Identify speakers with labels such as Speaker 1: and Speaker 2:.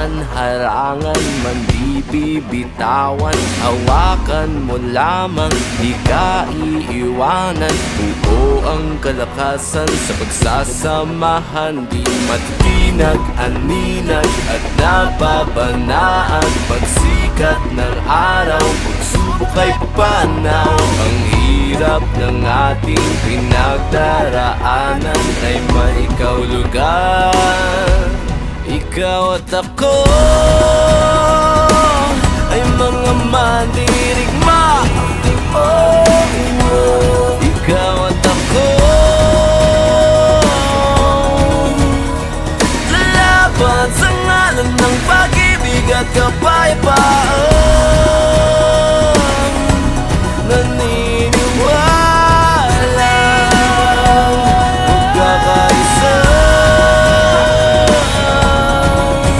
Speaker 1: daanan, harangan man di bibitawan. Hawakan mo lamang, di ka iiwanan. Buo ang kalakasan sa pagsasamahan, di matinag, aninag at nababanaan. Pagsikat ng araw, pagsubok ay papanaw. Ang hirap ng ating pinagdaraanan ay may kahulugan. Ikaw at ako ay mga mandirigma. Ikaw at ako lalaban sa ngalan ng pag-ibig at kapayapaan.